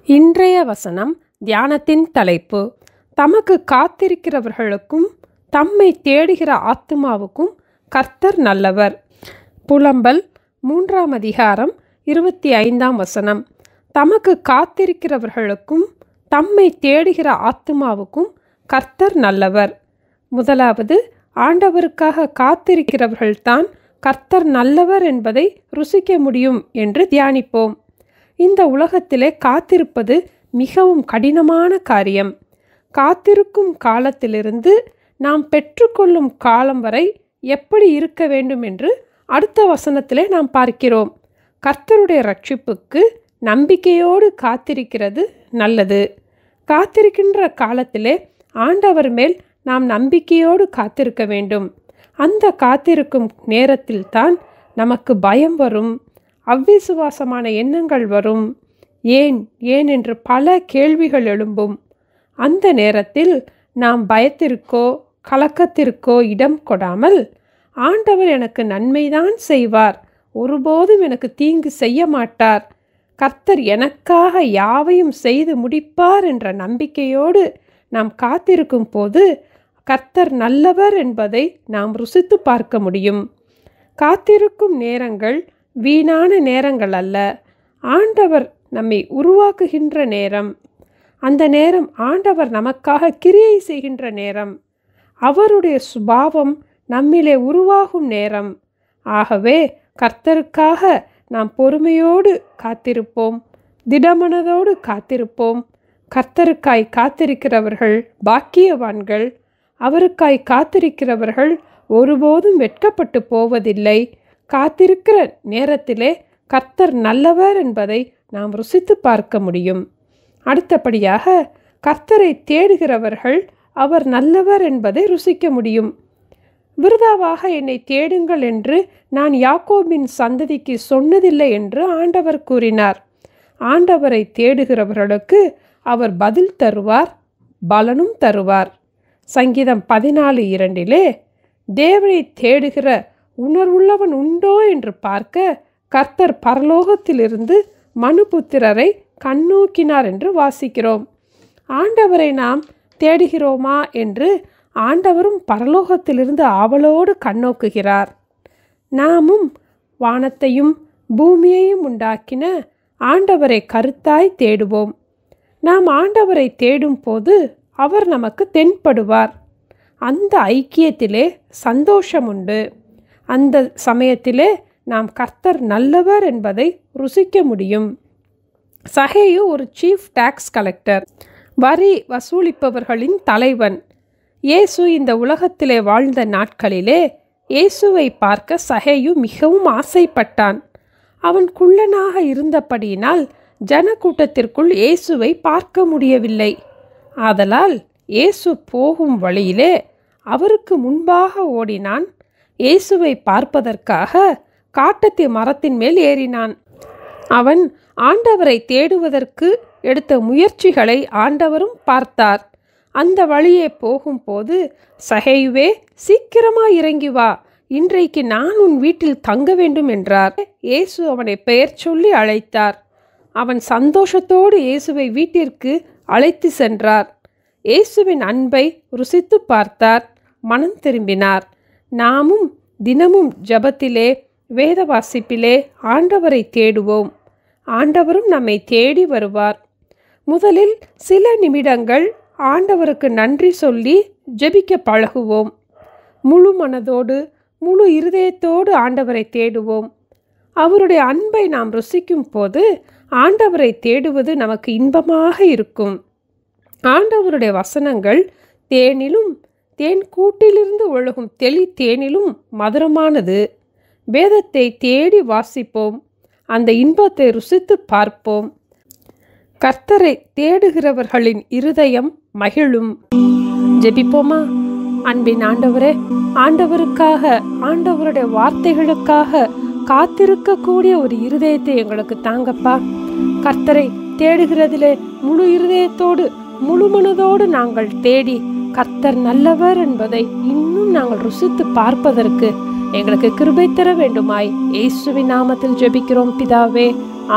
இன்றைய வசனம் தியானத்தின் தலைப்பு, தமக்கு காத்திருக்கிறவர்களுக்கும் தம்மை தேடுகிற ஆத்துமாவுக்கும் கர்த்தர் நல்லவர். புலம்பல் 3ஆம் அதிகாரம் 25ஆம் வசனம். தமக்கு காத்திருக்கிறவர்களுக்கும் தம்மை தேடுகிற ஆத்துமாவுக்கும் கர்த்தர் நல்லவர். முதலாவது, ஆண்டவருக்காக காத்திருக்கிறவர்கள்தான் கர்த்தர் நல்லவர் என்பதை ருசிக்க முடியும் என்று தியானிப்போம். இந்த உலகத்திலே காத்திருப்பது மிகவும் கடினமான காரியம். காத்திருக்கும் காலத்திலிருந்து நாம் பெற்றுக்கொள்ளும் காலம் வரை எப்படி இருக்க வேண்டும் என்று அடுத்த வசனத்திலே நாம் பார்க்கிறோம். கர்த்தருடைய ரட்சிப்புக்கு நம்பிக்கையோடு காத்திருக்கிறது நல்லது. காத்திருக்கின்ற காலத்திலே ஆண்டவர் மேல் நாம் நம்பிக்கையோடு காத்திருக்க வேண்டும். அந்த காத்திருக்கும் நேரத்தில்தான் நமக்கு பயம் வரும், அவ்விசுவாசமான எண்ணங்கள் வரும், ஏன் ஏன் என்று பல கேள்விகள் எழும்பும். அந்த நேரத்தில் நாம் பயத்திற்கோ கலக்கத்திற்கோ இடம் கொடாமல், ஆண்டவர் எனக்கு நன்மைதான் செய்வார், ஒருபோதும் எனக்கு தீங்கு செய்ய மாட்டார், கர்த்தர் எனக்காக யாவையும் செய்து முடிப்பார் என்ற நம்பிக்கையோடு நாம் காத்திருக்கும் போது கர்த்தர் நல்லவர் என்பதை நாம் ருசித்து பார்க்க முடியும். காத்திருக்கும் நேரங்கள் வீணான நேரங்கள் அல்ல, ஆண்டவர் நம்மை உருவாக்குகின்ற நேரம். அந்த நேரம் ஆண்டவர் நமக்காக கிரியை செய்கின்ற நேரம், அவருடைய சுபாவம் நம்மிலே உருவாகும் நேரம். ஆகவே கர்த்தருக்காக நாம் பொறுமையோடு காத்திருப்போம், திடமனதோடு காத்திருப்போம். கர்த்தருக்காய் காத்திருக்கிறவர்கள் பாக்கியவான்கள். அவருக்காய் காத்திருக்கிறவர்கள் ஒருபோதும் வெட்கப்பட்டு போவதில்லை. காத்திருக்கிற நேரத்திலே கர்த்தர் நல்லவர் என்பதை நாம் ருசித்து பார்க்க முடியும். அடுத்தபடியாக, கர்த்தரை தேடுகிறவர்கள் அவர் நல்லவர் என்பதை ருசிக்க முடியும். விருதாவாக என்னை தேடுங்கள் என்று நான் யாக்கோபின் சந்ததிக்கு சொன்னதில்லை என்று ஆண்டவர் கூறினார். ஆண்டவரை தேடுகிறவர்களுக்கு அவர் பதில் தருவார், பலனும் தருவார். சங்கீதம் 14:2 தேவனை தேடுகிற உணர்வுள்ளவன் உண்டோ என்று பார்க்க கர்த்தர் பரலோகத்திலிருந்து மனுபுத்திரரை கண்ணோக்கினார் என்று வாசிக்கிறோம். ஆண்டவரை நாம் தேடுகிறோமா என்று ஆண்டவரும் பரலோகத்திலிருந்து ஆவலோடு கண்ணோக்குகிறார். நாமும் வானத்தையும் பூமியையும் உண்டாக்கின ஆண்டவரை கருத்தாய் தேடுவோம். நாம் ஆண்டவரை தேடும் போது அவர் நமக்கு தென்படுவார். அந்த ஐக்கியத்திலே சந்தோஷம் உண்டு. அந்த சமயத்திலே நாம் கர்த்தர் நல்லவர் என்பதை ருசிக்க முடியும். சகேயு ஒரு சீஃப் டாக்ஸ் கலெக்டர், வரி வசூலிப்பவர்களின் தலைவன். இயேசு இந்த உலகத்திலே வாழ்ந்த நாட்களிலே இயேசுவை பார்க்க சகேயு மிகவும் ஆசைப்பட்டான். அவன் குள்ளனாக இருந்தபடியினால் ஜனக்கூட்டத்திற்குள் இயேசுவை பார்க்க முடியவில்லை. ஆதலால் இயேசு போகும் வழியிலே அவருக்கு முன்பாக ஓடினான். இயேசுவை பார்ப்பதற்காக காட்டத்தி மரத்தின் மேல் ஏறினான். அவன் ஆண்டவரை தேடுவதற்கு எடுத்த முயற்சிகளை ஆண்டவரும் பார்த்தார். அந்த வழியே போகும்போது, சகேயுவே, சீக்கிரமாய் இறங்கி வா, இன்றைக்கு நான் உன் வீட்டில் தங்க வேண்டும் என்றார். இயேசு அவனை பெயர் சொல்லி அழைத்தார். அவன் சந்தோஷத்தோடு இயேசுவை வீட்டிற்கு அழைத்து சென்றார். இயேசுவின் அன்பை ருசித்து பார்த்தார், மனம் திரும்பினார். நாமும் தினமும் ஜபத்திலே வேத வாசிப்பிலே ஆண்டவரை தேடுவோம். ஆண்டவரும் நம்மை தேடி வருவார். முதலில் சில நிமிடங்கள் ஆண்டவருக்கு நன்றி சொல்லி ஜெபிக்க பழகுவோம். முழு மனதோடு முழு இருதயத்தோடு ஆண்டவரை தேடுவோம். அவருடைய அன்பை நாம் ருசிக்கும் போது ஆண்டவரை தேடுவது நமக்கு இன்பமாக இருக்கும். ஆண்டவருடைய வசனங்கள் தேனிலும் தேன் கூட்டிலிருந்து ஒழுகும் தெளி தேனிலும் மதுரமானது. வேதத்தை தேடி வாசிப்போம், அந்த இன்பத்தை ருசித்து பார்ப்போம். கர்த்தரை தேடுகிறவர்களின் இருதயம் மகிழும். ஜெபிப்போமா? அன்பின் ஆண்டவரே, ஆண்டவருக்காக, ஆண்டவருடைய வார்த்தைகளுக்காக காத்திருக்கக்கூடிய ஒரு இருதயத்தை எங்களுக்கு தாங்கப்பா. கர்த்தரை தேடுகிறதிலே முழு இருதயத்தோடு முழு மனதோடு நாங்கள் தேடி கர்த்தர் நல்லவர் என்பதை இன்னும் நாங்கள் ருசித்து பார்ப்பதற்கு எங்களுக்கு கிருபை தர வேண்டுமாய் இயேசுவின் நாமத்தில் ஜெபிக்கிறோம் பிதாவே.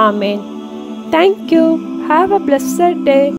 ஆமேன். Thank you. Have a blessed day.